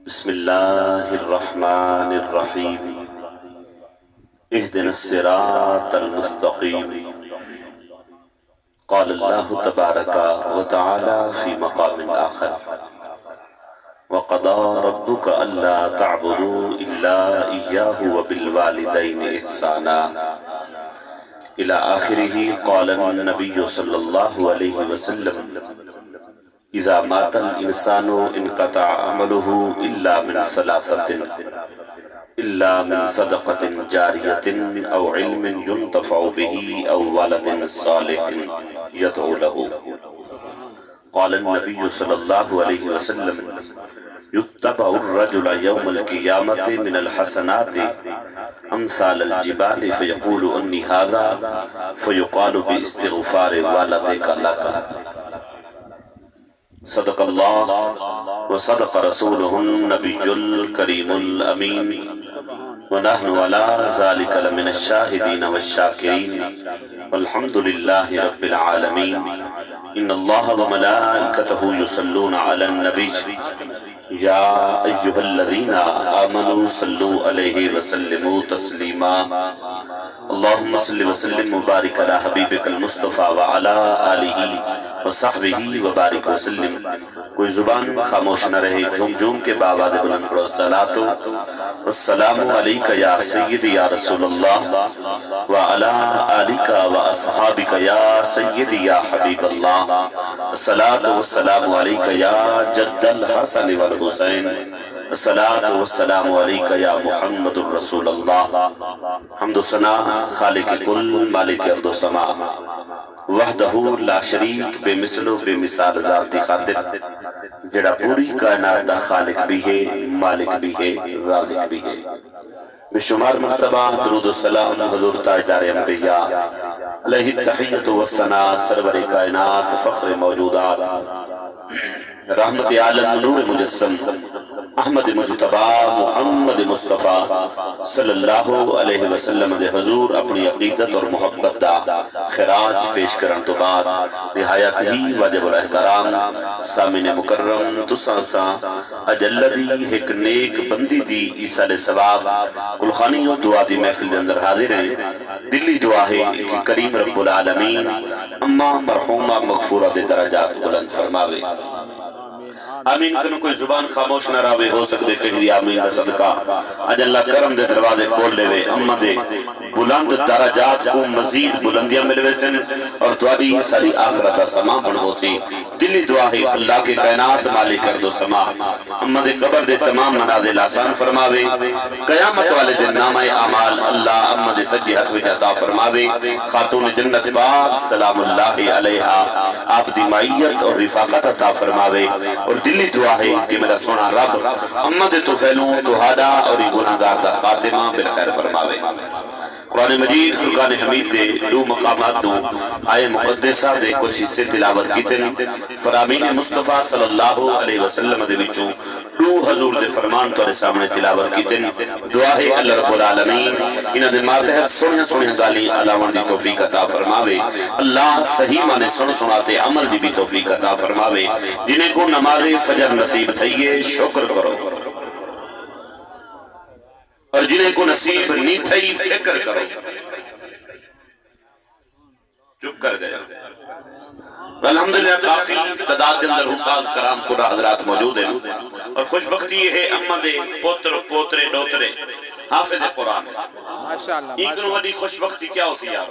بسم الله الرحمن الرحيم اهدنا الصراط المستقيم قال الله تبارك وتعالى في مقام آخر وقضى ربك ألا تعبدوا إلا إياه وبالوالدين إحسانا إلى آخره. قال النبي صلى الله عليه وسلم إذا مات الإنسان انقطع عمله إلا من ثلاثة إلا من صدقة جارية أو علم ينتفع به أو ولد صالح يدعو له. قال النبي صلى الله عليه وسلم يتبع الرجل يوم القيامة من الحسنات أمثال الجبال فيقول أني هذا فيقال باستغفار والديك لك. صدق الله وصدق رسوله النبي الكريم الأمين ونحن على ذلك لمن الشاهدين والشاكرين والحمد لله رب العالمين. إن الله وملائكته يصلون على النبي يا أيها الذين آمنوا صلوا عليه وسلموا تسليما. اللهم صل وسلم وبارك على حبیبک المصطفى وعلى آلہ وصحبہ وبارک وسلم. کوئی زبان خاموش نہ رہے، جھوم جھوم کے باواد بلند پڑھو الصلاۃ والسلام علیک یا سیدی یا رسول اللہ وعلى آلک واصحابک یا سیدی یا حبیب اللہ. الصلاۃ والسلام علیک یا جد الحسن والحسین. الصلاۃ والسلام علیک یا محمد الرسول اللہ. حمد و ثنا خالق کل مالک ارض و سما وحدہ لا شریک بے مثل و بے مثال ذاتی خاطر جڑا پوری کائنات دا خالق بھی ہے، مالک بھی ہے، رازق بھی ہے. بے شمار مرتبہ درود و سلام حضور تاجدار انبیاء علیہ التحیت و الثناء سرور کائنات فخر موجودات رحمت عالم نور مجسم احمد مجتبہ محمد مصطفیٰ صلی اللہ علیہ وسلم دے حضور اپنی عقیدت اور محبت دا خراج پیش کرن تو بعد نہایت ہی واجب الاحترام سامن مکرم تسانسا اجل دی ایک نیک بندی دی عیسیٰ ثواب کلخانی و دعا دی محفل دے اندر حاضر ہیں. دلی دعا ہے کہ کریم رب العالمین اما مرحومہ مغفورہ دے درجات بلند فرماوے. آمین کنو کوئی زبان خاموش نہ راوے ہو سکتے کہیں آمین دا صدقہ آج اللہ کرم دے دروازے کھول لے وے اما دے بلند درجات کو مزید بلندیاں ملوے سن اور تواری ساری آخرت دا سما بڑھو سی. دلی دعا ہے اللہ کے کائنات مالک کر دو سما اما دے قبر دے تمام منازل آسان فرماوے. قیامت والے دن نامہ اعمال اللہ اما دے سجی حت وچ عطا فرماوے. خاتون جنت پاک سلام اللہ علیہا آپ دی معیت اور رفاقت عطا فرماوے. اور دلی دعا ہے کہ میرا سونا رب امت تو فیلوں تو ہادا اور گناہگار دا خاتمہ بالخیر فرماوے. قرآن مجید فرقان حمید دے دو مقامات دو آئے مقدسہ دے کچھ حصے تلاوت کی تن فرامین مصطفیٰ صلی اللہ علیہ وسلم دے وچوں دو حضور دے فرمان تو سامنے تلاوت کی تن. دعا ہے اللہ رب العالمین انہاں دے ماتحت سنیا سنیا گالی علاوان دی توفیق عطا فرماوے. اللہ صحیح مانے سن سناتے عمل دی بھی توفیق عطا فرماوے. جنہیں کو نماز فجر نصیب تھئیے شکر کرو اور جنہیں کو نصیب نہیں تھئی فکر کرو. چپ کر گیا. الحمدللہ کافی تعداد کے اندر حفاظ کرام قرآن حضرات موجود ہیں اور خوشبختی یہ ہے اما دے پوتر پوترے ڈوترے حافظ قرآن. ایکنو وڈی خوشبختی کیا ہوتی یار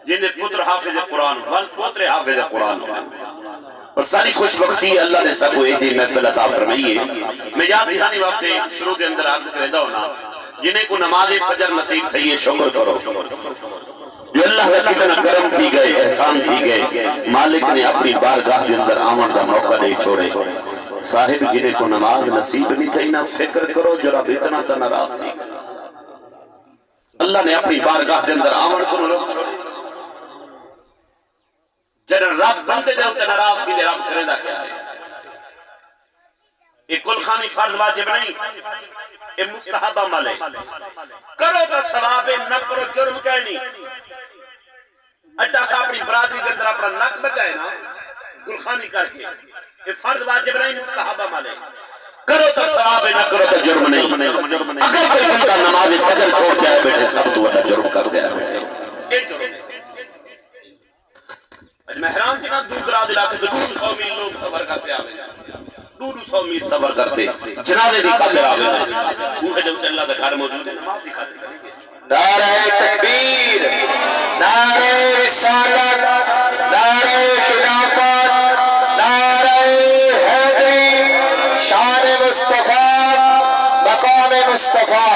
جن دے پتر حافظ قرآن ول پوترے حافظ قرآن اور ساری خوشبختی اللہ نے سب کو ایک دن محفل عطا فرمائی ہے. میں یاد دہانی وقت شروع کے اندر عرض کرے دا ہونا جنہیں کو نماز فجر نصیب تھئی شکر کرو. جو اللہ کا کتنا کرم تھی گئے احسان تھی گئے مالک نے اپنی بارگاہ کے اندر آمن دا موقع نہیں چھوڑے. صاحب جنہیں کو نماز نصیب نہیں تھئی نہ فکر کرو جرا بیتنا تا نراف تھی گئے. اللہ نے اپنی بارگاہ کے اندر آمن کو لوگ چھوڑے. جنہیں رب بندے دے ہوتے نراف تھی دے رب کرے دا کیا ہے. ایک کل خانی فرض واجب نہیں اے مستحب عمل ہے. کرو تو ثواب نہ کرو جرم کہیں نہیں. اچھا سا اپنی برادری کے اندر اپنا نک بچائے نا گلخانی کر کے یہ فرض واجب نہیں مستحب عمل ہے. کرو تو ثواب ہے، نہ کرو تو جرم نہیں۔ اگر کوئی بندہ نماز فجر چھوڑ جائے بیٹے سب تو بڑا جرم کر دیا بیٹے۔ یہ جرم ہے۔ محرام سے نا دور دراز علاقے تو 200 میل لوگ سفر کرتے آوے، 200 میل سفر کرتے جنازے دی خاطر آوے، وہ ہے جو اللہ کا گھر موجود ہے، نماز دی خاطر کریں گے۔ نعرہ تکبیر، نعرہ رسالت، نعرہ خلافت، نعرہ حیدری، شان مصطفیٰ، مقام مصطفیٰ۔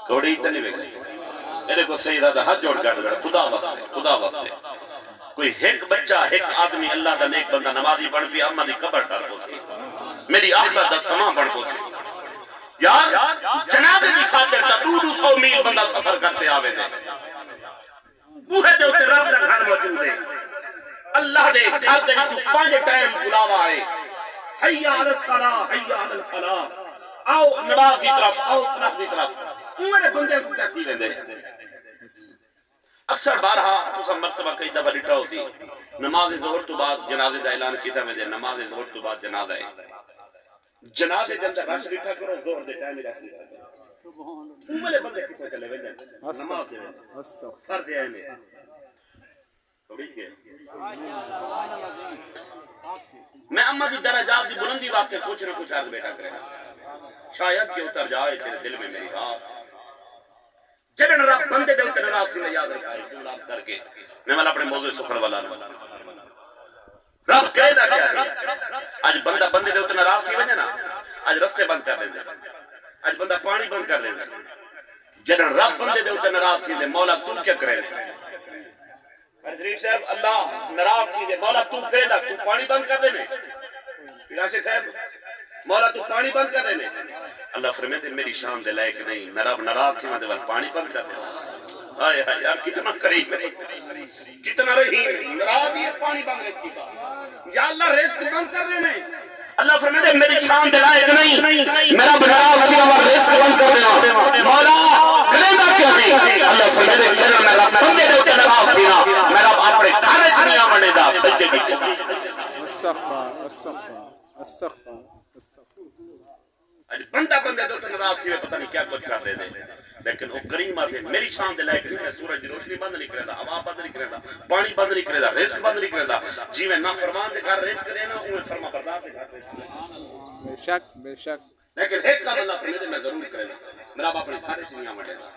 کوڑی اتنی بے گئی میرے کو سیدہ دا ہاتھ جوڑ کر گڑا، خدا واسطے، خدا واسطے کوئی ایک بچہ ایک آدمی اللہ دا نیک بندہ نمازی پڑھ پی امہ دی قبر ٹر کو سی، میری آخرت دا سما پڑھ کو سی۔ یار جنازے دی خاطر تا 200 میل بندہ سفر کرتے آوے دے، بوہے دے اتے رب دا گھر موجود ہے، اللہ دے گھر دے وچوں 5 ٹائم بلاوا ہے، حی علی الصلاۃ، حی علی الفلاح، آؤ نماز دی طرف، آؤ صلاۃ دی طرف، اوے بندے کو کہتی ویندے۔ اکثر بارہا تسا مرتبہ کئی دفعہ ڈٹھا ہو سی، نماز ظہر تو بعد جنازے دا اعلان کیتا میں دے، نماز ظہر تو بعد جنازہ ہے، جنازے دے اندر رش ڈٹھا کرو، ظہر دے ٹائم رش ڈٹھا کرو، اوے بندے کتنے چلے ویندے نماز دے فرض ہے میں تھوڑی کہ میں اما دی درجات دی بلندی واسطے کچھ نہ کچھ عرض بیٹھا کرے شاید کہ اتر جائے تیرے دل میں میری بات، جبن رب بندے دے اتے نراز تھی یاد رکھا ہے جملات کر کے میں والا اپنے موضوع سخر والا نہ رب کہے دا کیا ہے، آج بندہ بندے دے اتے نراز تھی وجہ نا آج رستے بند کر لیں دے، آج بندہ پانی بند کر لیں دے، جبن رب بندے دے اتے نراز تھی دے مولا تو کیا کرے دے، حضرت صاحب اللہ نراز تھی دے مولا تو کرے دا، تو پانی بند کر لیں عاشق صاحب مولا تو پانی بند کر رہے اللہ فرماتے میری شان دے لائق نہیں، میں رب ناراض تھی میں دے پانی بند کر دے، آئے ہائے یار کتنا کریم ہے، کتنا رحیم، ناراض ہی ہے پانی بند رزق کا، یا اللہ رزق بند کر رہے ہیں، اللہ فرماتے میری شان دے لائق نہیں، میں رب ناراض تھی میں رزق بند کر دے، مولا کرے گا کیا نہیں، اللہ فرماتے چلو میں رب بندے دے اتے ناراض تھی نا، میں رب اپنے گھر وچ نہیں آونے دا، سجدے دی استغفر استغفر استغفر بندہ بندے دو تو نراز تھی پتہ نہیں کیا کچھ کر رہے تھے، لیکن وہ کریم آتے میری شان دے لائق نہیں، میں سورج دی روشنی بند نہیں کرے دا، ہوا بند نہیں کرے دا، پانی بند نہیں کرے دا، رزق بند نہیں کرے دا، جی میں نافرمان دے گھر رزق دینا اوہ فرما بردار دے گھر رزق دینا، بے شک بے شک، لیکن ایک کام اللہ فرماتے میں ضرور کرے نا، میرا باپ اپنے گھر چنیا مڑے دا،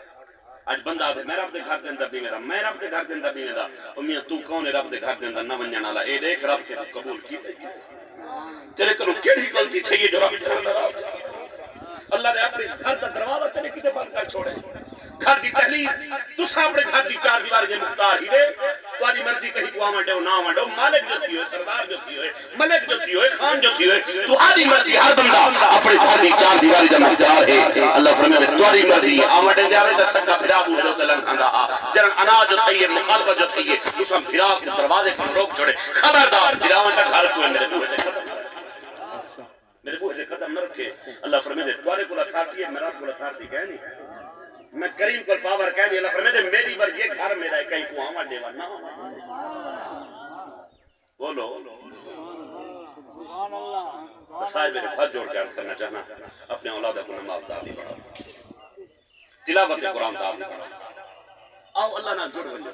آج بندہ آتے میں رب دے گھر دے اندر نہیں ویدا، میں رب دے گھر دے اندر نہیں ویدا، امیاں تو کون ہے رب دے گھر دے اندر نہ ونجن والا، اے دیکھ رب کے قبول کیتے تیرے کلو کیڑی غلطی تھی جو رب تیرے ناراض اللہ نے اپنے گھر دا دروازہ تیرے کتے بند کر چھوڑے، گھر دی تحلیل تسا اپنے گھر دی 4 دیواری دے مختار ہی دے، تو آدھی مرضی کہیں کو آمن دے نہ آمن دے، مالک جو تھی ہوئے، سردار جو تھی ہوئے، ملک جو تھی ہوئے، خان جو تھی ہوئے، تو آدھی مرضی ہر بندہ اپنے گھر دی 4 دیواری دے مختار ہے، اللہ فرمائے تو آدھی مرضی آمن دے آوے دا سکا پھرا بو جو تلنگ کھانگا جنن اناج جو تھی ہے مخالفت جو تھی ہے اس ہم پھرا کے دروازے کو روک چھوڑے، خبردار پھراویں تک گھر کوئے میرے بوئے دے میرے بوئے دے قدم نہ رکھے، اللہ فرمائے توارے کو لکھارتی ہے میرا کو لکھارتی کہہ نہیں، میں کریم کو پاور کہہ نہیں، اللہ فرمائے میری بر یہ گھر میرا ہے کہیں کو آمد دیوا نہ بولو صاحب میرے بہت جوڑ کے عرض کرنا چاہنا اپنے اولادہ کو نماز دادی پڑھا تلاوت قرآن دادی پڑھا آؤ اللہ نہ جڑ بنجا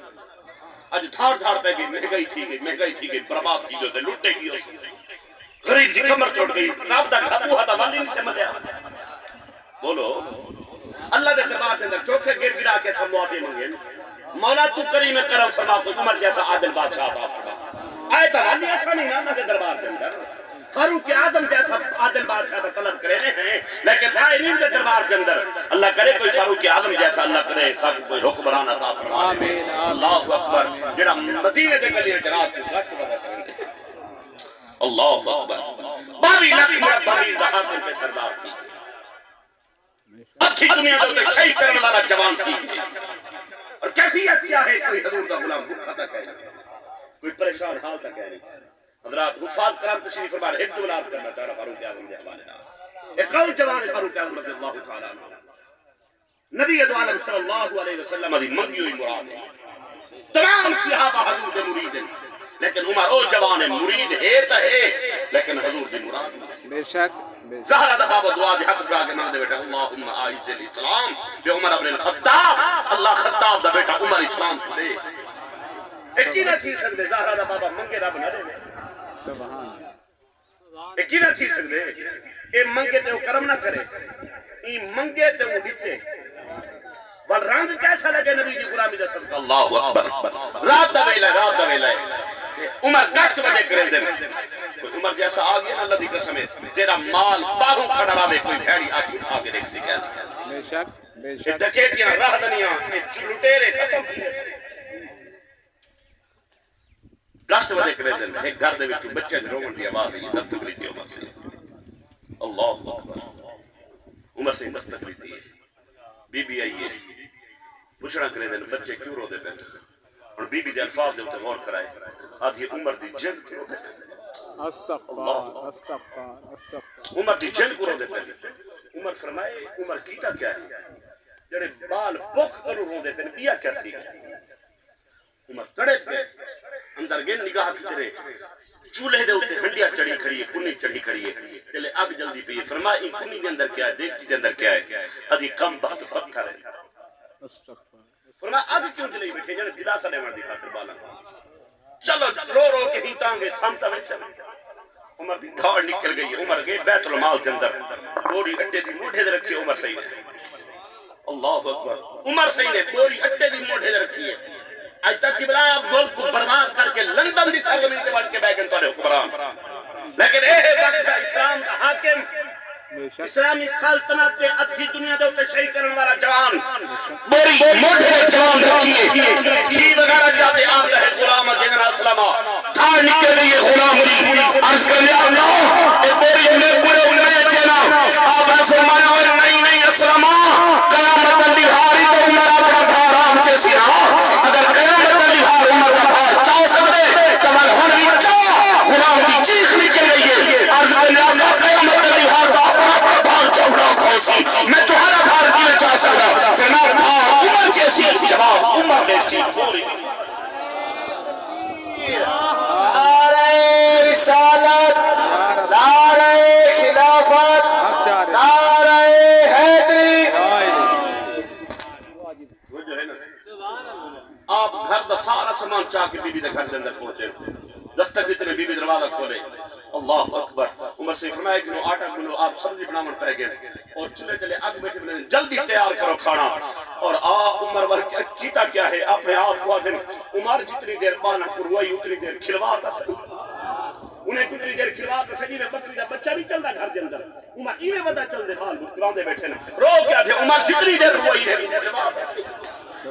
آج دھار دھار پہ گئی مہنگائی تھی گئی برباد تھی گئی لوٹے گی اس غریب دی کمر ٹوٹ گئی رب دا گھبو ہاتھا والی نہیں سے ملیا بولو اللہ دے دربار دے اندر چوکھے گر گرا کے ہم معافی منگے مولا تو کریم کرم فرما کوئی عمر جیسا عادل بادشاہ عطا فرما آئے تا والی ایسا نہیں نا دے دربار دے اندر فاروق اعظم جیسا عادل بادشاہ کا طلب کرے ہیں لیکن آئین دے دربار دے اندر اللہ کرے کوئی فاروق اعظم جیسا اللہ کرے سب کوئی حکمران عطا فرما اللہ اکبر جڑا مدینے دے گلیاں چ رات کو گشت ودا کرتے اللہ اکبر 22 لاکھ مربع زہاقوں کے سردار تھی اچھی دنیا دے شہید کرنے والا جوان تھی اور کیفیت کیا ہے کوئی حضور دا غلام بھوکا تھا کہہ کوئی پریشان حال تھا کہہ نہیں حضرات حفاظ کرام تشریف فرما ایک دو بلاد کرنا چاہ رہا فاروق اعظم کے حوالے نال ایک اور جوان ہے فاروق اعظم رضی اللہ تعالی عنہ نبی دو عالم صلی اللہ علیہ وسلم دی منگی ہوئی مراد ہے تمام صحابہ حضور دے مرید ہیں لیکن عمر او جوان ہے مرید ہے تا ہے لیکن حضور دی مراد نہیں بے شک بے شک زہرہ دا بابا دعا دی حق پہ آگے مانگ دے بیٹا اللہم آئز الاسلام بے عمر ابن الخطاب اللہ خطاب دا بیٹا عمر اسلام کو دے ایک کی نہ تھی سکتے زہرہ دا بابا منگے رب نہ دے سبحان ایک کی نہ تھی سکتے اے منگے تے وہ کرم نہ کرے ای منگے تے وہ دیتے وال رنگ کیسا لگے نبی دی غلامی دا صدقہ اللہ اکبر رات دا ویلہ عمر گشت بجے کریں دن عمر جیسا آگیا نا اللہ دی قسم ہے تیرا مال باہوں کھڑا رہے کوئی بھیڑی آگے دیکھ سی کہہ دیا بے شک بے یہ شک ڈکیٹیاں راہ دنیاں یہ لٹیرے ختم کی گشت بجے کریں دن ایک گھر دے وچوں بچے دے رومن دی آواز ہے دستک لی تھی عمر سے اللہ اکبر عمر سے دستک لی تھی بی بی آئیے پوچھنا کریں دن بچے کیوں رو دے پہنے اور بی بی دے الفاظ دے ہوتے غور کرائے آدھی عمر دی جن کو رو دے پہنے استغفار استغفار استغفار عمر دی جن کو رو دے پہنے عمر فرمائے عمر کیتا کیا ہے جڑے بال بک کرو رو دے پہنے بیا کیا تھی عمر تڑے پہ اندر گئے نگاہ کی طرح چولہے دے ہوتے ہنڈیا چڑھی کھڑی ہے کنی چڑھی کھڑی ہے چلے آگ جلدی پہ فرمائے ان کنی کے اندر کیا ہے دیکھ کے اندر کیا ہے ادھی کم بخت پتھر ہے استغفار فرمایا اب کیوں چلے بیٹھے جانے دلاسا دے مردی خاطر بالا چلو رو رو کے ہی ٹانگے سامتا ویسے عمر دی دھاڑ نکل گئی عمر گئے بیت المال کے اندر بوری اٹے دی موڑے دے رکھی عمر صحیح نے اللہ اکبر عمر صحیح نے بوری اٹے دی موڑے دے رکھی ہے آج تک کہ بلا ملک کو برباد کر کے لندن دی سرزمین کے بڑھ کے بیگن توڑے حکمران لیکن اے وقت اسلام کا حاکم اسلامی سلطنت دے ادھی دنیا دے اوتے شہید کرن والا جوان بڑی موٹے جوان رکھیے کی وغیرہ چاہتے آتا ہے غلام جنرل اسلامہ تھار نکل گئی ہے غلام دی عرض کر لیا اللہ اے بڑی میں پورے میں چینا آپ نے فرمایا ہوئے نہیں اسلامہ قیامت الہاری تو عمر اپنا بھارام سے سینا اگر قیامت الہار عمر کا بھار چاہ سکتے تمہر ہن بھی چاہ غلام دی چیخ نکل گئی ہے عرض کر لیا اللہ قیامت الہار کا میں تمہارا بھار کیوں چاہ سکتا فینا بھار عمر جیسی جواب عمر جیسی پوری نعرہ رسالت نعرہ خلافت نعرہ حیدری آپ گھر دا سارا سامان چاہ کے بی بی دے گھر کے اندر پہنچے دستک دیتے نے بی بی دروازہ کھولے اللہ اکبر عمر سے فرمایا کہ آٹا گلو آپ سبزی بنامن پہ گئے اور چلے چلے آگ بیٹھے بلے جلدی تیار کرو کھانا اور عمر ور کیتا کیا ہے اپنے آپ کو آدھن عمر جتنی دیر پانا پروائی اتنی دیر کھلواتا سکی انہیں کتنی دیر کھلواتا سکی میں بکری دا بچہ نہیں چل رہا گھر کے اندر عمر ایویں ودا چل دے حال مسکران دے بیٹھے رو کیا تھے عمر جتنی دیر روائی ہے کھلواتا سکی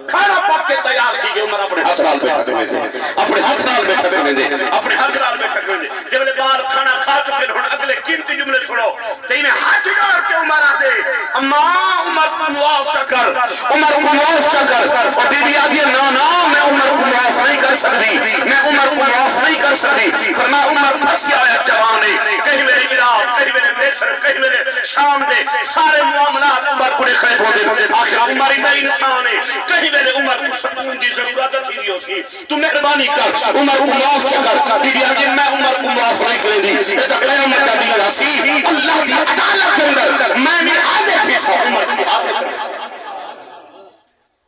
کھانا پاک کے تیار کی گئے عمر اپنے ہاتھ نال بیٹھا کرنے دے اپنے ہاتھ نال بیٹھا کرنے دے اپنے ہاتھ نال بیٹھا کرنے دے جب بعد کھانا کھا چکے ہوں اگلے قیمتی جملے سنو تینے ہاتھ نال کے عمر آتے اما عمر کو معاف چکر عمر کو معاف چکر اور بی بی آگیا نا میں عمر کو معاف نہیں کر سکتی میں عمر کو معاف نہیں کر سکتی فرمایا عمر پھنسی آیا جوانے کہیں میرے عراق کہیں میرے مصر کہیں میرے شام دے سارے معاملات عمر کو کھڑے ہو دے آخر عمر ہی کا انسان ہے کہیں میرے عمر کو سکون دی ضرورت تھی دی ہوتی تو مہربانی کر عمر کو معاف کر بی بی آگیا میں عمر کو معاف نہیں کرے دی یہ تو قیامت کا دن راسی اللہ دی عدالت کے اندر میں نے آدھے پیسا عمر کو معاف کرے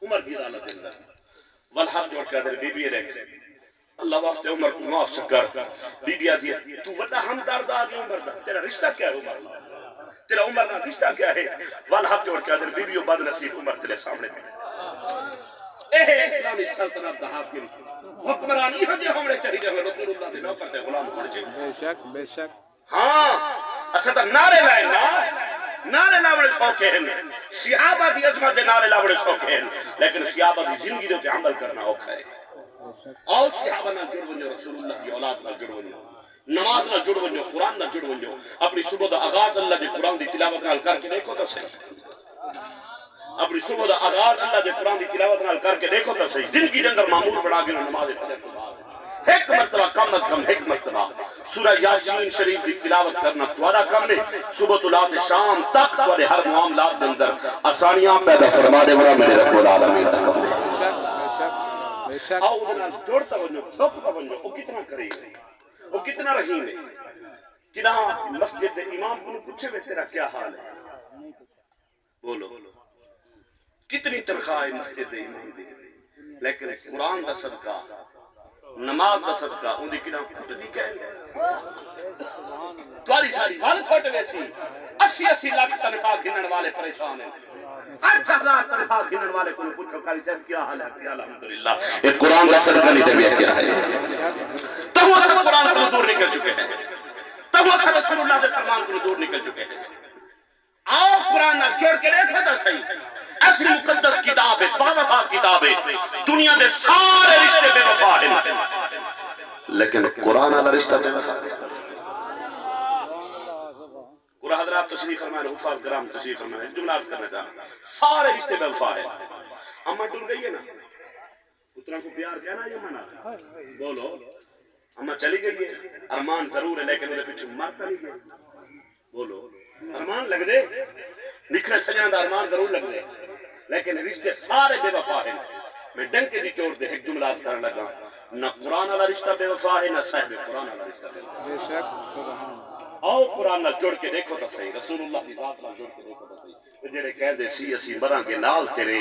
عمر دی عدالت کے اندر والحق جوڑ کے ادھر بی بی رکھ اللہ واسطے عمر کو معاف کر بی بی آدھی تو وڈا ہمدرد آگے عمر دا تیرا رشتہ کیا ہے عمر تیرا عمر کا رشتہ کیا ہے والحق جوڑ کے ادھر بی بی و بد نصیب عمر تیرے سامنے بیٹھے اے اسلامی سلطنت دا حاکم حکمران یہ جو ہمڑے چاہیے ہوئے رسول اللہ دے نوکر دے غلام ہونے چاہیے بے شک ہاں اچھا تا نعرے لائے نعرے لاوڑے سوکے ہیں صحابہ دی عظمت دے نعرے لاوڑے سوکے ہیں لیکن صحابہ دی زندگی دے عمل کرنا اوکھا ہے اور صحابہ نہ جڑ ونجو رسول اللہ کی اولاد نہ جڑ ونجو نماز نہ جڑ ونجو قرآن نہ جڑ ونجو اپنی صبح دا آغاز اللہ دے قرآن دی تلاوت نال کر کے دیکھو تا صحیح اپنی صبح دا آغاز اللہ دے قرآن دی تلاوت نال کر کے دیکھو تا صحیح زندگی دے اندر معمول بڑھا گئے نماز فجر کے بعد ایک مرتبہ کم از کم ایک مرتبہ سورہ یاسین شریف دی تلاوت کرنا توڑا کم نے صبح تلات شام تک توڑے ہر معاملات دے اندر آسانیاں پیدا فرما دے ورہ میرے رب العالمین تک ہم نے آؤ ادھنا جوڑتا ونجو چھوکتا ونجو وہ کتنا کرے وہ کتنا رحیم ہے کہ مسجد امام کو پوچھے ہوئے تیرا کیا حال ہے؟ بولو کتنی تنخواہ ہے مسجد امام دی، لیکن قرآن دا صدقہ نماز دا صدقہ ان دی کنا کھٹ دی کہہ تواری ساری وال کھٹ ویسی 80 لاکھ تنخواہ گھنن والے پریشان ہیں، 8000 تنخواہ گھنن والے کو پوچھو قاری صاحب کیا حال ہے؟ کہ الحمدللہ ایک قرآن دا صدقہ نہیں دے کیا ہے؟ تم وہ قرآن کو دور نکل چکے ہیں، تم وہ رسول اللہ دے فرمان کو دور نکل چکے ہیں۔ آؤ قرآن نہ جوڑ کے دیکھا تھا صحیح، ایسی مقدس کتاب ہے، باوفا کتاب ہے، دنیا دے سارے رشتے بے وفا ہیں، لیکن قرآن والا رشتہ بے وفا ہے۔ قرآن حضرات تشریف فرمائے، حفاظ کرام تشریف فرمائے، جملہ عرض کرنا چاہنا سارے رشتے بے وفا ہیں۔ اماں ٹل گئی ہے نا، اتنا کو پیار کہنا یا منع؟ بولو اماں چلی گئی ہے، ارمان ضرور ہے لیکن میرے پیچھے مرتا نہیں ہے۔ بولو ارمان لگ دے، نکھرے سجنہ دا ارمان ضرور لگ دے، لیکن رشتے سارے بے وفا ہیں۔ میں ڈنکے دی چوڑ دے ایک جملہ عرض کرنے لگا، نہ قرآن والا رشتہ بے وفا ہے، نہ صاحب قرآن والا رشتہ بے وفا ہے۔ بے شک سبحان آؤ قرآن نال جوڑ کے دیکھو تو صحیح، رسول اللہ کی ذات نال جوڑ کے دیکھو تو صحیح۔ جڑے کہہ دے سی اسی مراں گے نال تیرے،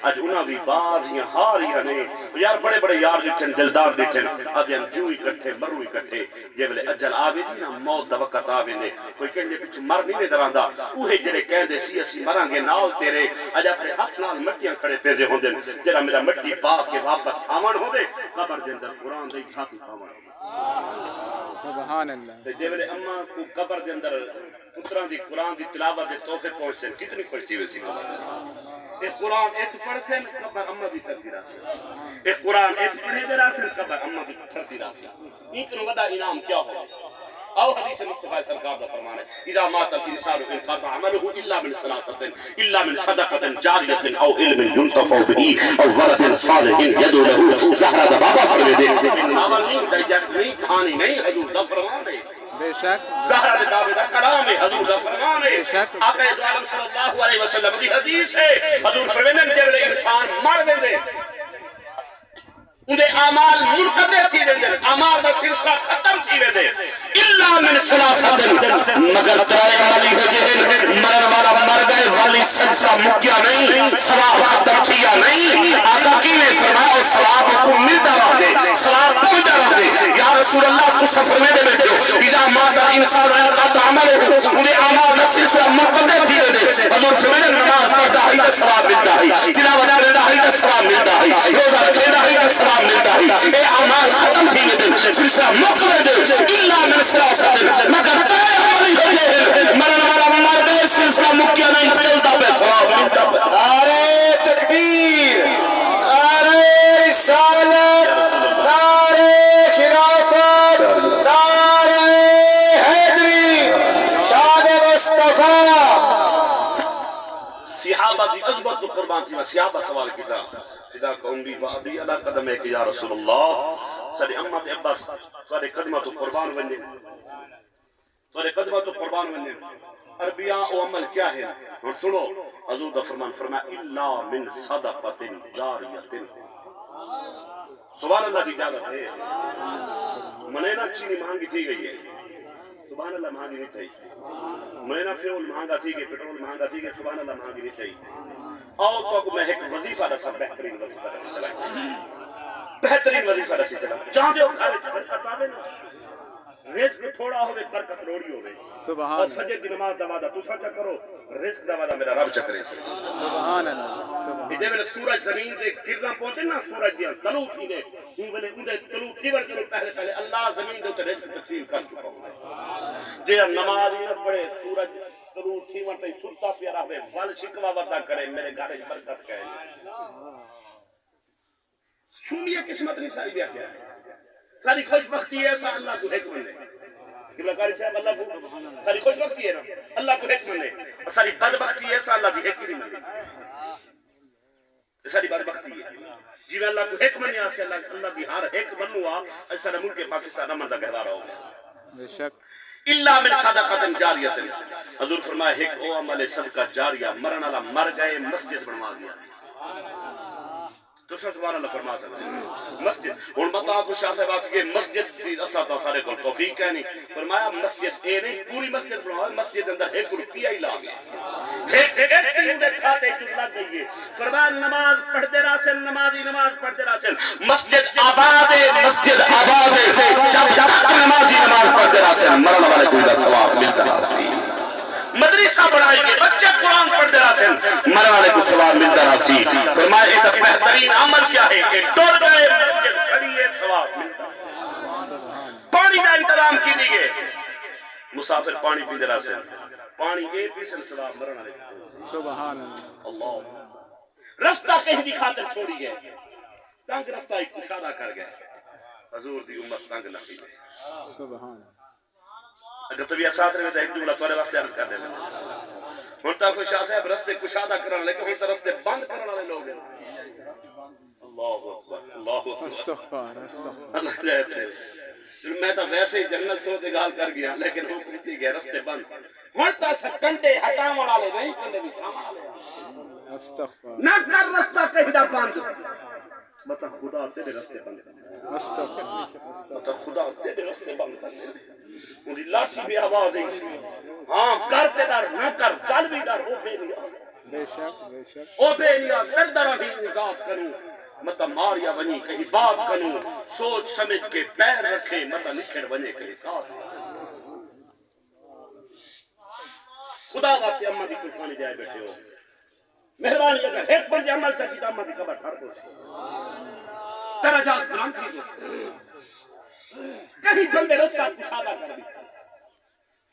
اج انہاں بھی بازیاں ہاریاں نے، یار بڑے بڑے یار ڈٹھن دلدار ڈٹھن، آدھے جو اکٹھے مرو اکٹھے، جے ویلے اجل آوے دی نا موت دا وقت آوے دے، کوئی کہندے پچھو مر نہیں نظر آندا، اوہے جڑے کہہ دے سی اسی مراں گے نال تیرے، اج اپنے ہاتھ نال مٹیاں کھڑے پے دے ہوندے، جڑا میرا مٹی پا کے واپس آون ہوندے، قبر دے اندر قرآن دی چھاتی پاون ہوندے۔ سبحان اللہ۔ جے ویلے اماں کو قبر دے اندر پتران دی قرآن دی تلاوت دے تحفے پہنچے کتنی خوش تھی ویسی قبر۔ ایک قرآن ایک پڑھ سے قبر اماں دی تھردی راسے، ایک قرآن ایک پڑھے دے راسے قبر اماں دی تھردی راسے۔ ایک نو وڈا انعام کیا ہو؟ او حدیث مصطفیٰ سرکار دا فرمان ہے، اذا مات الانسان انقطع عمله الا من ثلاثه، الا من صدقة جاریة او علم ينتفع به او ولد صالح يدعو له۔ زہرا دا بابا فرمے دے، ناول نہیں، ڈائجسٹ نہیں، کہانی نہیں، حضور دا فرمان ہے۔ بے شک زہرا دے بابے دا کلام ہے، حضور دا فرمان ہے۔ آقا دو عالم صلی اللہ علیہ وسلم دی حدیث ہے، حضور فرمیندن جے ویلے انسان مر ویندے اندے اعمال منقطع تھی ویندے، اعمال دا سلسلہ ختم تھی ویندے، الا من ثلاثة، مگر ترائے عملی ہو جہن مرن والا مر گئے والی سلسلہ مکیا نہیں، ثواب ختم کیا نہیں۔ آقا کی نے فرمایا اور ثواب کو ملتا رہے، ثواب پہنچتا رہے۔ یا رسول اللہ تو سفر میں دے بیٹھو، اذا مات انسان انقطع عمله، انہیں اعمال دا سلسلہ منقطع تھی ویندے، حضور فرمیندن نماز پڑھتا ہی تے ثواب ملتا ہے، تلاوت کرتا ہی تے ثواب ملتا ہے، روزہ رکھتا ہی تے ثواب ملتا ہے۔ اے اعمال ختم تھی ویندے، سلسلہ مک ویندے، الا من ثلاثة، مگر ترائے عملی ہو جہن مرن والا مر گئے سلسلہ مکیا نہیں، چلتا پہ ثواب ملتا پہ۔ نعرہ تکبیر، نعرہ رسالت، نعرہ خلافت، نعرہ حیدری، شان مصطفیٰ۔ صحابہ دی عظمت قربان تھی، صحابہ سوال کی تھا سیدھا کونڈی وعدی اللہ قدم ہے کہ یا رسول اللہ سارے امت عباس سارے قدمہ تو قربان ونجے، سارے قدمہ تو قربان ونجے۔ عربیاء و عمل کیا ہے؟ اور سنو حضور دا فرمان فرمایا الا من صدقۃ جاریۃ، سبحان اللہ دی اجازت ہے۔ منینا چینی مہنگی تھی گئی ہے، سبحان اللہ مہنگی نہیں تھی، منینا فیول مہنگا تھی گئی، پیٹرول مہنگا تھی گئی، سبحان اللہ مہنگی نہیں تھی۔ آؤ تو کو میں ایک وظیفہ رسا، بہترین وظیفہ رسی چلائی، بہترین وظیفہ رسی چلائی، جہاں دے اٹھارے برکت آوے نا، رزق تھوڑا ہوئے برکت روڑی ہوئے، سبحان اور فجر کی نماز دا وعدہ تو سچا کرو، رزق دا وعدہ میرا رب چکرے سے۔ سبحان اللہ سبحان جے ویلے سورج زمین دے گرنا پہنچے نا، سورج دیا طلوع تھی دے، ان ویلے ان دے طلوع تھی ور چلو پہلے پہلے اللہ زمین دے رزق تقسیم کر چکا ہوں۔ جے نماز ہی نہ پڑھے، سورج طلوع تھی ور تے ستا پیا رہے، ول شکوا ودا کرے، میرے گھر وچ برکت کہے۔ شومیہ قسمت نہیں ساری دیا کیا ہے، ساری خوش بختی ہے ایسا اللہ کو حکم نے۔ قبلہ قاری صاحب اللہ کو ساری خوش بختی ہے نا، اللہ کو حکم نے، اور ساری بدبختی ہے ایسا اللہ کی حکم نہیں، ساری بدبختی ہے۔ جی میں اللہ کو حکم نہیں آسے، اللہ کی ہر حکم منوا ایسا ملک پاکستان امن دا گہوارہ ہو گیا۔ بے شک الا من صدقۃ جاریۃ، حضور فرمایا ایک او عمل صدقہ جاریہ، مرن والا مر گئے مسجد بنوا گیا، تو سبحان اللہ فرما سکتے مسجد ہن بتا کو شاہ صاحب کہ مسجد دی اسا تا سارے کو توفیق ہے نہیں فرمایا مسجد اے نہیں پوری مسجد بناؤ مسجد اندر 1 روپیہ ہی لاگے ایک تین دے کھاتے چ لگ گئی ہے فرمایا نماز پڑھتے راسن نمازی نماز پڑھتے راسن مسجد آباد ہے مسجد آباد ہے جب تک نمازی نماز پڑھتے راسن مرنے والے کو دا ثواب ملتا راسی مدرسہ بنائی گئے بچے قرآن پڑھتے رہا سن مرنے والے کو ثواب ملتا رہا سی فرمایا ایک بہترین عمل کیا ہے کہ ڈر گئے مسجد کھڑی ہے ثواب ملتا پانی کا انتظام کی دی گئے مسافر پانی پیتے رہا سن پانی اے پیسن ثواب مرنے والے سبحان اللہ رستہ کہیں دی خاطر چھوڑی گئے تنگ رستہ ایک کشادہ کر گئے حضور دی امت تنگ نہ کی گئے سبحان اگر تو بھی اسات رہے تو ایک جملہ توڑے واسطے عرض کر دے ہونتا کوئی شاہ صاحب رستے کشادہ کرنے لے کہ ہونتا رستے بند کرنے لے لوگ اللہ اکبر اللہ اکبر استغفار استغفار اللہ جائے تھے میں تو ویسے ہی جنگل تو تے گال کر گیا لیکن وہ کہتی گئے رستے بند ہونتا سکنڈے ہٹا مڑا لے نہیں کنڈے بھی چھاما لے استغفار نہ کر رستہ کہیں دا بند بتا خدا تیرے رستے بند کر استغفار بتا خدا تیرے رستے بند کر انہی لاٹھی بھی آواز ہے ہاں کرتے ڈر نہ کر ظالمی ڈر او بے نیاز بے شک او بے نیاز در در ہی ذات کروں متا ماریا بنی کہیں بات کنوں سوچ سمجھ کے پیر رکھے متا نکھڑ بنے کہیں ساتھ خدا واسطے اماں دی کوئی کھانے جائے بیٹھے ہو مہربانی اگر ایک بندے عمل چاہتی تو اماں دی قبر ٹھار دو درجات بلند کی دو کہیں بندے رستہ کشادہ کر دی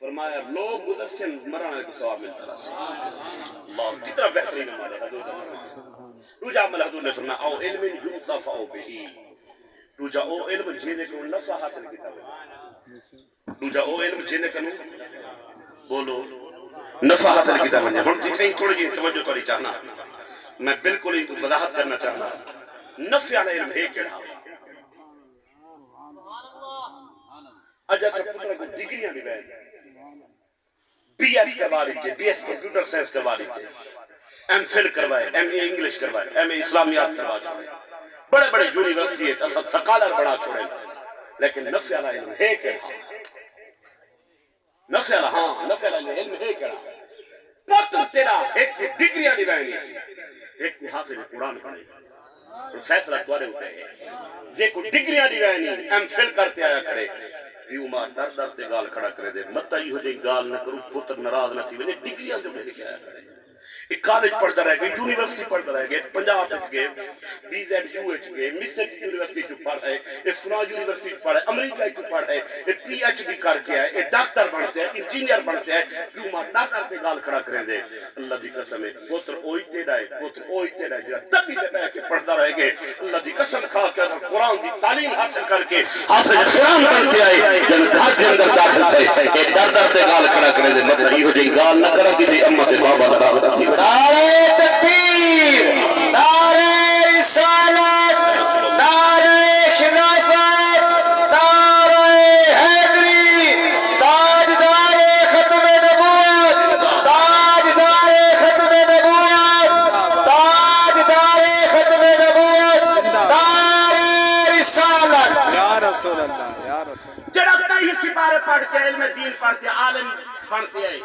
فرمایا لوگ گزر سے مرانے کو ثواب ملتا رہا سے اللہ کتنا بہترین ہمارے حضور روجہ عمل حضور نے فرمایا او علم یوتا فاو بہی روجہ او علم جینے کو نفع حاصل کیتا ہے روجہ او علم جینے کو بولو نفع حاصل کیتا ہے ہن تھی تھوڑی جی توجہ کری چاہنا میں بالکل ہی وضاحت کرنا چاہنا نفع والا علم ہے کیڑا اجا سب پتر کو ڈگریاں بھی بیٹھ بی ایس کروا لیتے بی ایس کمپیوٹر سائنس کروا لیتے ایم فل کروائے ایم اے انگلش کروائے ایم اے اسلامیات کروا چھوڑے بڑے بڑے یونیورسٹی ہے اصل سکالر بڑا چھوڑے لیکن نفع والا علم ہے کیڑا نفع والا ہاں نفع والا علم ہے کیڑا پتر تیرا ایک ڈگریاں بھی بیٹھ ایک حافظ قرآن پڑھے فیصلہ توڑے ہوتے ہیں یہ کوئی ڈگریاں دی وینی ایم فل کرتے آیا کرے پیو ماں ڈر ڈر تے گال کھڑا کرے دے متا ہی ہو جائے گال نہ کرو پتر ناراض نہ تھی میں نے ڈگریاں جو لے کے آیا کرے ایک کالج پڑھتا رہ گئے یونیورسٹی پڑھتا رہ گئے پنجاب وچ گئے بی زیڈ یو وچ گئے مسر یونیورسٹی چ پڑھا ہے اے فلاں یونیورسٹی چ پڑھا ہے امریکہ چ پڑھا ہے اے پی ایچ ڈی کر کے ہے اے ڈاکٹر بنتے ہیں انجینئر بنتے ہیں کیوں ماں ڈاکٹر تے گال کھڑا کرے دے اللہ دی قسم ہے پتر اوہی تیرا ہے پتر اوہی تیرا ہے جڑا تبھی تے بیٹھ کے پڑھتا رہ گئے اللہ دی قسم کھا کے قرآن دی تعلیم حاصل کر کے حافظ قرآن بن کے آئے جن گھر کے اندر داخل تھے اے ڈر ڈر تے گال کھڑا کرے دے مطلب یہ ہو جائے گال نہ کرا کہ امت بابا دا تھی نعرہ تکبیر نعرہ رسالت نعرہ خلافت نعرہ حیدری تاجدار ختم نبوت تاجدار ختم نبوت تاجدار ختم نبوت نعرہ رسالت یا رسول اللہ یا رسول اللہ جڑا کئی سپارے پڑھ کے علم دین پڑھ کے عالم بنتے آئے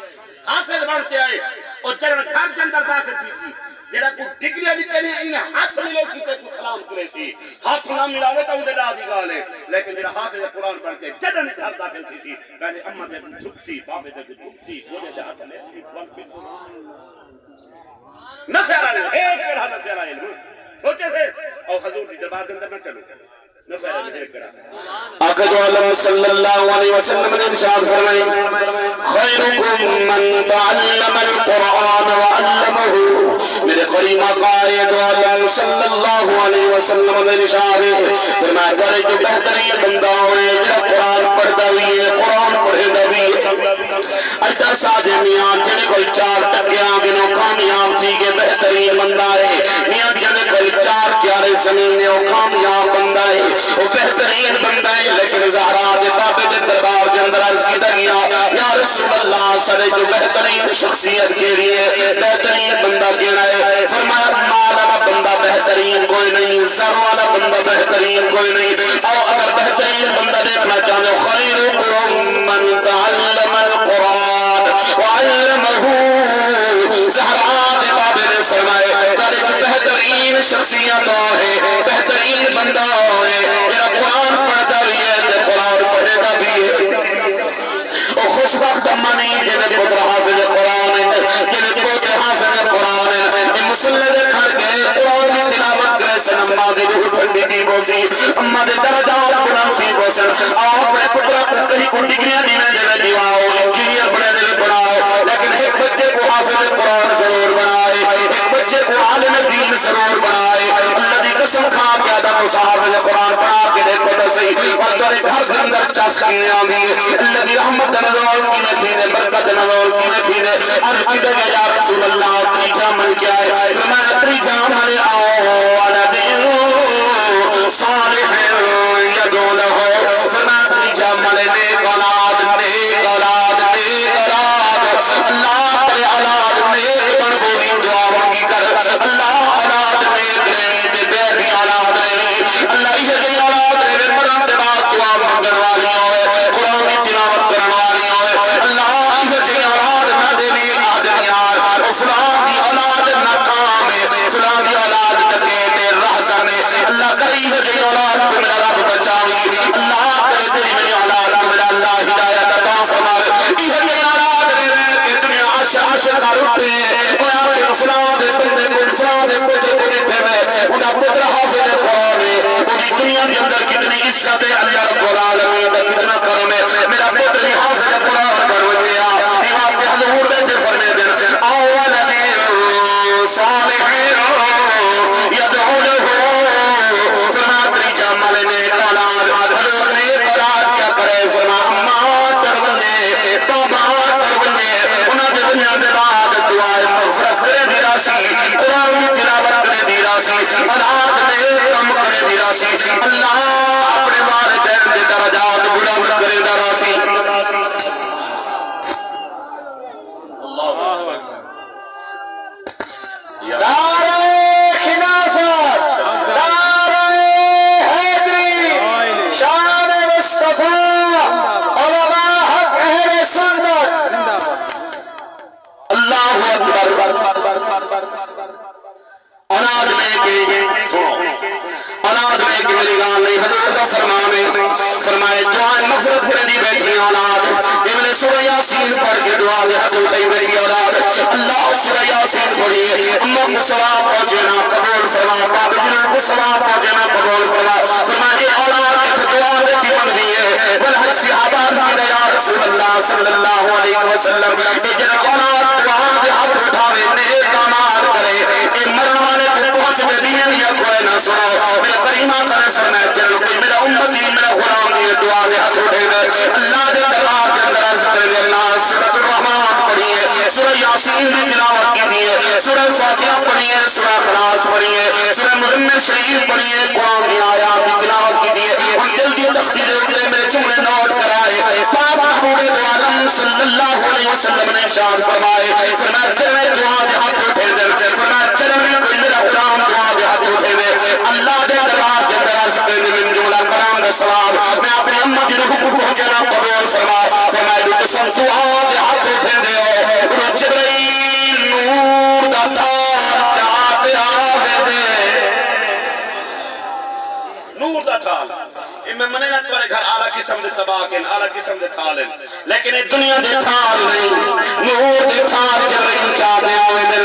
حافظ بنتے آئے اور جڑا گھر کے اندر داخل تھی سی جڑا کو ڈگریاں بھی کہنے انہیں ہاتھ ملے سی تے کو سلام کرے سی ہاتھ نہ ملاوے تو اودے ڈا دی گال ہے لیکن جڑا حافظ قرآن پڑھ کے جڑا گھر داخل تھی سی کہنے اماں تے جھک سی بابے تے جھک سی گودے دے ہاتھ لے سی نفع والا علم ہے کیڑا نفع والا علم سوچے سے اور حضور دی دربار کے اندر نہ چلو آقا دو عالم صلی اللہ علیہ وسلم نے ارشاد فرمائی خیرکم من تعلم القرآن وعلمه میرے قریم آقا دو عالم صلی اللہ علیہ وسلم نے ارشاد فرمایا کرے جو بہترین بندہ ہوئے جڑا قرآن پڑھتا ہوئی ہے قرآن پڑھے دا ہوئی اجھا ساجے میاں جنے کوئی 4 ٹکیاں گنو کامیاب تھی کہ بہترین بندہ ہے میاں جنے کوئی 4 پیارے سمینے وہ کامیاب بندہ ہے وہ بہترین بندہ ہے لیکن زہرا دے بابے دے دربار کے اندر عرض کیتا گیا یا رسول رسول اللہ سارے جو بہترین شخصیت کے لیے بہترین بندہ کہنا ہے. فرمایا مال والا بندہ بہترین کوئی نہیں, سر والا بندہ بہترین کوئی نہیں. اور اگر بہترین بندہ دیکھنا چاہتے ہو خیرکم من تعلم القرآن وعلمہ. زہرا دے بابے نے فرمائے کہ بہترین شخصیت ہے, بہترین بندہ ہے میرا قرآن پڑھتا بھی ہے تے قرآن پڑھے گا بھی ہے. اور خوشبخت اما نہیں جنہیں پتر حافظ قرآن ہے, جنہیں پوتے حافظ قرآن ہے. یہ مسلح دے کھڑ کے قرآن کی تلاوت کرے سن اما دے جو ٹھنڈی تھی بوسی, اما دے درجات بلند تھی بوسن. اور اپنے پتر کو کہیں کو ڈگریاں دینے دے دیواؤ, انجینئر بنے دے بناؤ, لیکن ایک بچے کو حافظ قرآن ضرور بنائے, ایک بچے کو عالم دین ضرور بنائے. اللہ دی قسم کھا کے آدم حافظ قرآن پڑھا کے دیکھو تو صحیح, اور تورے گھر کے اندر چسکینے آگئی. اللہ دی رحمت نزول کی نتینے, برکت نزول کی نتینے. عرض کی دے یا رسول اللہ تریجا من کیا ہے؟ فرمایا تریجا من اولاد صالح یدعو لہو. فرمایا تریجا من نیک اولاد, نیک اولاد, نیک اولاد. اللہ پر اولاد نیک بن کوئی دعا مانگی کر. اللہ اولاد نیک رہی تے بے بھی اولاد رہی. اللہ یہ جی اولاد رہے مرن تے بعد دعا مانگن والی ہوئے, قرآن کی تلاوت کرن والی ہوئے. اللہ یہ جی اولاد نہ دینی آدم یار, فلان دی اولاد ناکام ہے, فلان دی اولاد ڈکیت رہزن ہے. اللہ کری یہ جی اولاد کو میرا رب بچاوی. اللہ کرے تیری میری اولاد کو میرا اللہ ہدایت عطا فرمائے. یہ جی اولاد رہے کہ دنیا عاشق اٹھے ہویا کہ فلان دے بندے کو فلان دے پتر کو دیتے ہوئے انہا پتر حافظ قرآن ہے, انہی دنیا کے اندر کتنی عزت ہے. اللہ رب العالمین کا کتنا کرم ہے, میرا پتر ہی حافظ قرآن بن گیا. نواز کے حضور بیٹے فرمے دن اول صالح یدعو لہو. فرما تریجا مل نیک اولاد, حضور نیک اولاد کیا کرے؟ فرما اماں تروننے, بابا تروننے, انہاں دے دنیا دے بعد دعائے مغفرت کرے دی راسی, قرآن کی تلاوت کرے دی راسی, اولاد نیک کم کرے دی راسی. اللہ اپنے والدین دے درجات بلند کرے دی راسی. نعرہ خلافت, نعرہ حیدری, شان مصطفیٰ, علماء حق اہل سنت. اللہ اکبر. اولاد میں کہ سنو, اولاد میں کہ میری گان نہیں, حضور کا فرمان ہے. فرمائے دعائیں مغفرت کرے دی بیٹھی اولاد. ابن سورہ یاسین پڑھ کے دعا میں ہاتھ اٹھائی بیٹھی اولاد. اللہ سورہ یاسین پڑھیے, امم کو ثواب پہنچنا قبول فرما, باب جنہوں کو ثواب پہنچنا قبول فرما. فرمائے اولاد کی دعا میں کی بن دی ہے. بلحق صحابہ کی یا رسول اللہ صلی اللہ علیہ وسلم, اے جنہ اولاد دعا دے ہاتھ اٹھاوے نیک اعمال کرے, اے مرن والے کو پہنچ میں دین یا کوئی نہ سنو. میرا کریمہ کرے فرمائے چلو کوئی میرا امتی میرا غلام دی دعا دے ہاتھ اٹھے دے. اللہ دے دربار کے اندر عرض کرے اللہ سورۃ الرحمن پڑھیے, سورہ یاسین کی تلاوت کیجیے, سورہ فاتحہ پڑھیے, سورہ اخلاص پڑھیے, سورہ مزمل شریف پڑھیے, قرآن کی آیات کی تلاوت کیجیے. اور جلدی تختی دے اٹھے میرے جملے نوٹ کرائے. پاک محبوب دو عالم صلی اللہ علیہ وسلم نے ارشاد فرمائے, فرمایا چلے دعا دے ہاتھ اٹھے دے, فرمایا چلے کوئی میرا غلام دعا دے ہاتھ اٹھے دے. اللہ دے دربار کے اندر عرض کرے من جملہ کلام دا سواب میں اپنے امت کی روح کو پہنچنا قبول فرما. فرمایا جو قسم دعا دے ہاتھ اٹھے دے اور جبرائیل نور دا تار چاہتے آوے دے. نور دا تار میں منے نہ تمہارے گھر اعلیٰ قسم دے تباکن, اعلیٰ قسم دے تھالن, لیکن یہ دنیا دے تھال نہیں, نور دے تھال جبرائیل چاہتے آوے دے.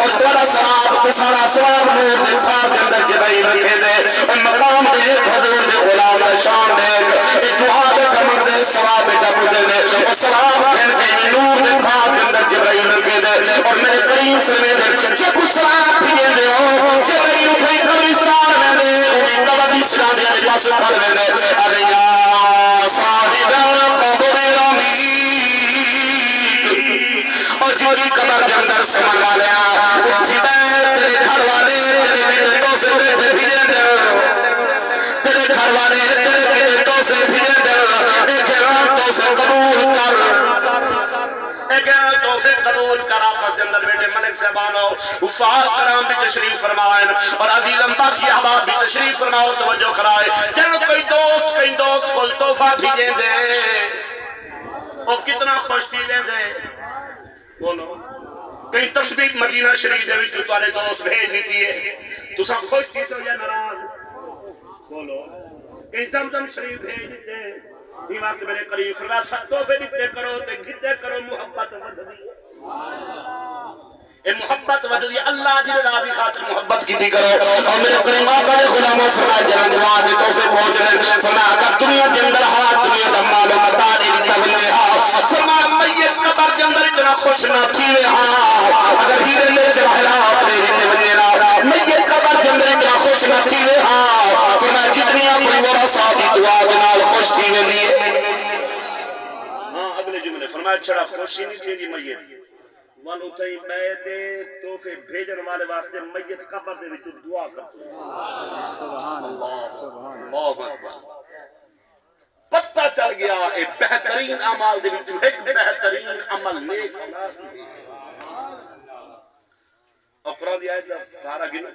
اور تمہارا سواب تو سارا سواب نور دے تھال کے اندر جبرائیل رکھے دے. اور مقام دے حضور دے غلام دے شان دے, ایک دعا دے کمک دے سواب دے جب دے دے. اور سواب کھل کے نور دے تھال کے اندر جبرائیل رکھے دے. اور میرے قریب سے میں دے جب کچھ سواب پھیلے دے ہو جبرائیل اٹھائی قبرستان میں دے, انہیں قبر اسلام دے پاس کر دے دے. ارے یا صاحب القبر العمیق, اور جن کی قبر کے اندر سمن والے اٹھی بیٹھ تیرے گھر والے تیرے بیٹوں سے بیٹھے بھیجے دے, تیرے گھر والے تیرے بیٹوں سے بھیجے دے, ایک راتوں سے قبول کر. قبول کرا پس اندر بیٹے ملک صاحبانو حفاظ کرام بھی تشریف فرمائیں اور عزیزم باقی احباب بھی تشریف فرماؤ توجہ کرائے جن کوئی دوست کو تحفہ بھیجیں دے وہ کتنا خوش تھی لیں دے بولو کہیں تسبیح مدینہ شریف دے جو تارے دوست بھیج دیتی ہے تو سب خوش تھی سو یا ناراض بولو کہیں زمزم شریف بھیج دیتے ہیں یہ واسطے میرے قریب فرما سب تحفے دیتے کرو تے گھتے کرو محبت ود دی اے محبت ود دی اللہ دی رضا دی خاطر محبت کی دی کرو اور میرے قریب آقا نے خدا میں فرما جنم دعا دی تحفے پہنچ رہے فرما اگر دنیا کے اندر ہاتھ دنیا دا مال و متا دے تولے ہاں فرما میت قبر کے اندر اتنا خوش نہ تھی ہاں اگر ہیرے لے چڑھا اپنے ہیرے بننے رہا میت قبر کے اندر اتنا خوش نہ تھی ہاں فرما جتنی اپنی ورثہ دی دعا کے نال خوش تھی لیے ہاں اگلے جملے فرمایا چھڑا خوشی نہیں تھی میت والو تئی بیعت تحفے بھیجن والے واسطے میت قبر دے وچ دعا کرتے سبحان اللہ اکبر پتہ چل گیا اے بہترین اعمال دے وچ ایک بہترین عمل نیک اولاد دی اور قرآن دی آیت دا سارا گن